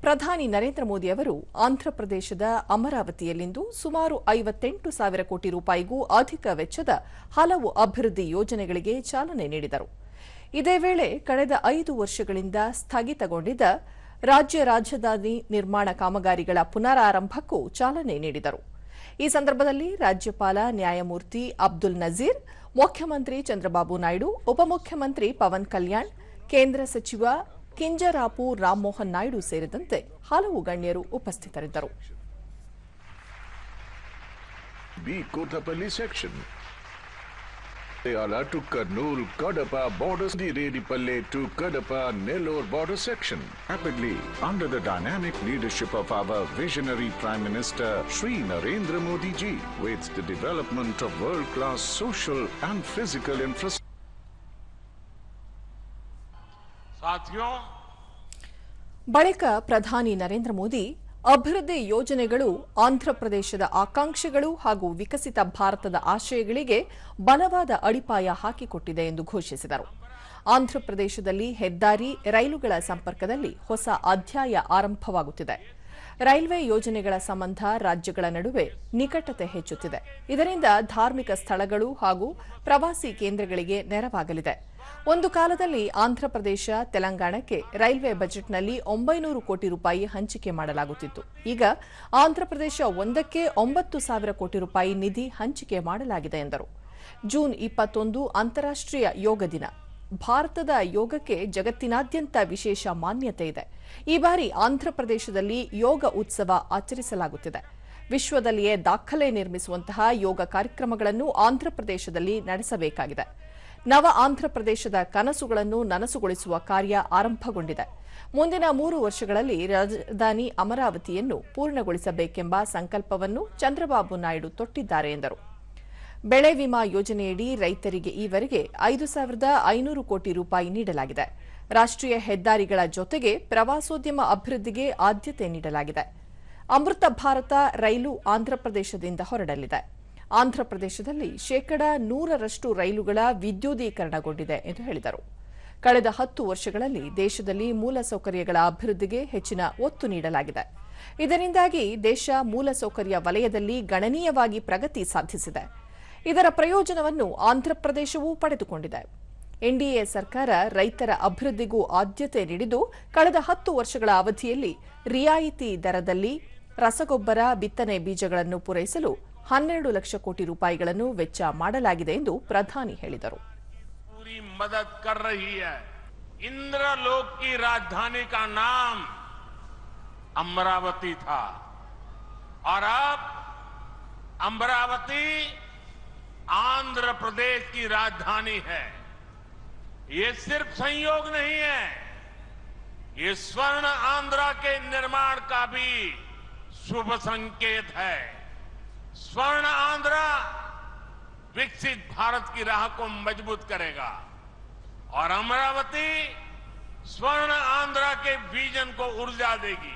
ಪ್ರಧಾನಿ ನರೇಂದ್ರ ಮೋದಿ ಅವರು ಆಂಧ್ರಪ್ರದೇಶದ ಅಮರಾವತಿಯಲ್ಲಿಂದು ಸುಮಾರು 58,000 ಕೋಟಿ ರೂಪಾಯಿಗೂ ಅಧಿಕ ವೆಚ್ಚದ ಹಲವು ಅಭಿವೃದ್ಧಿ ಯೋಜನೆಗಳಿಗೆ ಚಾಲನೆ ನೀಡಿದರು. ಇದೇ ವೇಳೆ ಕಳೆದ 5 ವರ್ಷಗಳಿಂದ ಸ್ಥಗಿತಗೊಂಡಿದ್ದ ರಾಜ್ಯ ರಾಜಧಾನಿ ನಿರ್ಮಾಣ ಕಾಮಗಾರಿಗಳ ಪುನರಾರಂಭಕ್ಕೂ ಚಾಲನೆ ನೀಡಿದರು. ಈ ಸಂದರ್ಭದಲ್ಲಿ ರಾಜ್ಯಪಾಲ ನ್ಯಾಯಮೂರ್ತಿ ಅಬ್ದುಲ್ ನಜೀರ್, ಮುಖ್ಯಮಂತ್ರಿ ಚಂದ್ರಬಾಬು ನಾಯ್ಡು, ಉಪಮುಖ್ಯಮಂತ್ರಿ ಪವನ್ ಕಲ್ಯಾಣ್, ಕೇಂದ್ರ ಸಚಿವ ಕಿಂಜರಾಪು ರಾಮಮೋಹನ್ ನಾಯ್ಡು ಸೇರಿದಂತೆ ಹಲವು ಗಣ್ಯರು ಉಪಸ್ಥಿತರಿದ್ದರು. to Kurnool, Kadapa borders, the Redipalli to Kadapa, Nellore border section. Rapidly, under the dynamic leadership of our visionary Prime Minister, Shri Narendra Modi ji, with the development of world-class social and physical infrastructure. ಬಳಿಕ ಪ್ರಧಾನಿ ನರೇಂದ್ರ ಮೋದಿ ಅಭಿವೃದ್ಧಿ ಯೋಜನೆಗಳು ಆಂಧ್ರಪ್ರದೇಶದ ಆಕಾಂಕ್ಷೆಗಳು ಹಾಗೂ ವಿಕಸಿತ ಭಾರತದ ಆಶಯಗಳಿಗೆ ಬಲವಾದ ಅಡಿಪಾಯ ಹಾಕಿಕೊಟ್ಟಿದೆ ಎಂದು ಘೋಷಿಸಿದರು. ಆಂಧ್ರಪ್ರದೇಶದಲ್ಲಿ ಹೆದ್ದಾರಿ, ರೈಲುಗಳ ಸಂಪರ್ಕದಲ್ಲಿ ಹೊಸ ಅಧ್ಯಾಯ ಆರಂಭವಾಗುತ್ತಿದೆ. ರೈಲ್ವೆ ಯೋಜನೆಗಳ ಸಂಬಂಧ ರಾಜ್ಯಗಳ ನಡುವೆ ನಿಕಟತೆ ಹೆಚ್ಚುತ್ತಿದೆ. ಇದರಿಂದ ಧಾರ್ಮಿಕ ಸ್ಥಳಗಳು ಹಾಗೂ ಪ್ರವಾಸಿ ಕೇಂದ್ರಗಳಿಗೆ ನೆರವಾಗಲಿದೆ. ಒಂದು ಕಾಲದಲ್ಲಿ ಆಂಧ್ರಪ್ರದೇಶ, ತೆಲಂಗಾಣಕ್ಕೆ ರೈಲ್ವೆ ಬಜೆಟ್ನಲ್ಲಿ 900 ಕೋಟಿ ರೂಪಾಯಿ ಹಂಚಿಕೆ ಮಾಡಲಾಗುತ್ತಿತ್ತು. ಈಗ ಆಂಧ್ರಪ್ರದೇಶ ಒಂದಕ್ಕೆ 9,000 ಕೋಟಿ ರೂಪಾಯಿ ನಿಧಿ ಹಂಚಿಕೆ ಮಾಡಲಾಗಿದೆ ಎಂದರು. ಜೂನ್ 21 ಅಂತಾರಾಷ್ಟ್ರೀಯ ಯೋಗ ದಿನ. ಭಾರತದ ಯೋಗಕ್ಕೆ ಜಗತ್ತಿನಾದ್ಯಂತ ವಿಶೇಷ ಮಾನ್ಯತೆ ಇದೆ. ಈ ಬಾರಿ ಆಂಧ್ರಪ್ರದೇಶದಲ್ಲಿ ಯೋಗ ಉತ್ಸವ ಆಚರಿಸಲಾಗುತ್ತಿದೆ. ವಿಶ್ವದಲ್ಲಿಯೇ ದಾಖಲೆ ನಿರ್ಮಿಸುವಂತಹ ಯೋಗ ಕಾರ್ಯಕ್ರಮಗಳನ್ನು ಆಂಧ್ರಪ್ರದೇಶದಲ್ಲಿ ನಡೆಸಬೇಕಾಗಿದೆ. ನವ ಆಂಧ್ರಪ್ರದೇಶದ ಕನಸುಗಳನ್ನು ನನಸುಗೊಳಿಸುವ ಕಾರ್ಯ ಆರಂಭಗೊಂಡಿದೆ. ಮುಂದಿನ 3 ವರ್ಷಗಳಲ್ಲಿ ರಾಜಧಾನಿ ಅಮರಾವತಿಯನ್ನು ಪೂರ್ಣಗೊಳಿಸಬೇಕೆಂಬ ಸಂಕಲ್ಪವನ್ನು ಚಂದ್ರಬಾಬು ನಾಯ್ಡು ತೊಟ್ಟಿದ್ದಾರೆ ಎಂದರು. ಬೆಳೆ ವಿಮಾ ಯೋಜನೆಯಡಿ ರೈತರಿಗೆ ಈವರೆಗೆ 5,500 ಕೋಟಿ ರೂಪಾಯಿ ನೀಡಲಾಗಿದೆ. ರಾಷ್ಟ್ರೀಯ ಹೆದ್ದಾರಿಗಳ ಜೊತೆಗೆ ಪ್ರವಾಸೋದ್ಯಮ ಅಭಿವೃದ್ಧಿಗೆ ಆದ್ಯತೆ ನೀಡಲಾಗಿದೆ. ಅಮೃತ ಭಾರತ ರೈಲು ಆಂಧ್ರಪ್ರದೇಶದಿಂದ ಹೊರಡಲಿದೆ. ಆಂಧ್ರಪ್ರದೇಶದಲ್ಲಿ 100% ರೈಲುಗಳ ವಿದ್ಯುದೀಕರಣಗೊಂಡಿದೆ ಎಂದು ಹೇಳಿದರು. ಕಳೆದ 10 ವರ್ಷಗಳಲ್ಲಿ ದೇಶದಲ್ಲಿ ಮೂಲಸೌಕರ್ಯಗಳ ಅಭಿವೃದ್ಧಿಗೆ ಹೆಚ್ಚಿನ ಒತ್ತು ನೀಡಲಾಗಿದೆ. ಇದರಿಂದಾಗಿ ದೇಶ ಮೂಲಸೌಕರ್ಯ ವಲಯದಲ್ಲಿ ಗಣನೀಯವಾಗಿ ಪ್ರಗತಿ ಸಾಧಿಸಿದೆ. ಇದರ ಪ್ರಯೋಜನವನ್ನು ಆಂಧ್ರಪ್ರದೇಶವೂ ಪಡೆದುಕೊಂಡಿದೆ. ಎನ್ಡಿಎ ಸರ್ಕಾರ ರೈತರ ಅಭಿವೃದ್ಧಿಗೂ ಆದ್ಯತೆ ನೀಡಿದ್ದು, ಕಳೆದ 10 ವರ್ಷಗಳ ಅವಧಿಯಲ್ಲಿ ರಿಯಾಯಿತಿ ದರದಲ್ಲಿ ರಸಗೊಬ್ಬರ, ಬಿತ್ತನೆ ಬೀಜಗಳನ್ನು ಪೂರೈಸಲು 12 ಲಕ್ಷ ಕೋಟಿ ರೂಪಾಯಿಗಳನ್ನು ವೆಚ್ಚ ಮಾಡಲಾಗಿದೆ ಎಂದು ಪ್ರಧಾನಿ ಹೇಳಿದರು. पूरी मदद कर रही है. इंद्रलोक की राजधानी का नाम अमरावती था और अब अमरावती आंध्र प्रदेश की राजधानी है. ये सिर्फ संयोग नहीं है, ये स्वर्ण आंध्रा के निर्माण का भी शुभ संकेत है. स्वर्ण आंध्रा विकसित भारत की राह को मजबूत करेगा और अमरावती स्वर्ण आंध्रा के विजन को ऊर्जा देगी.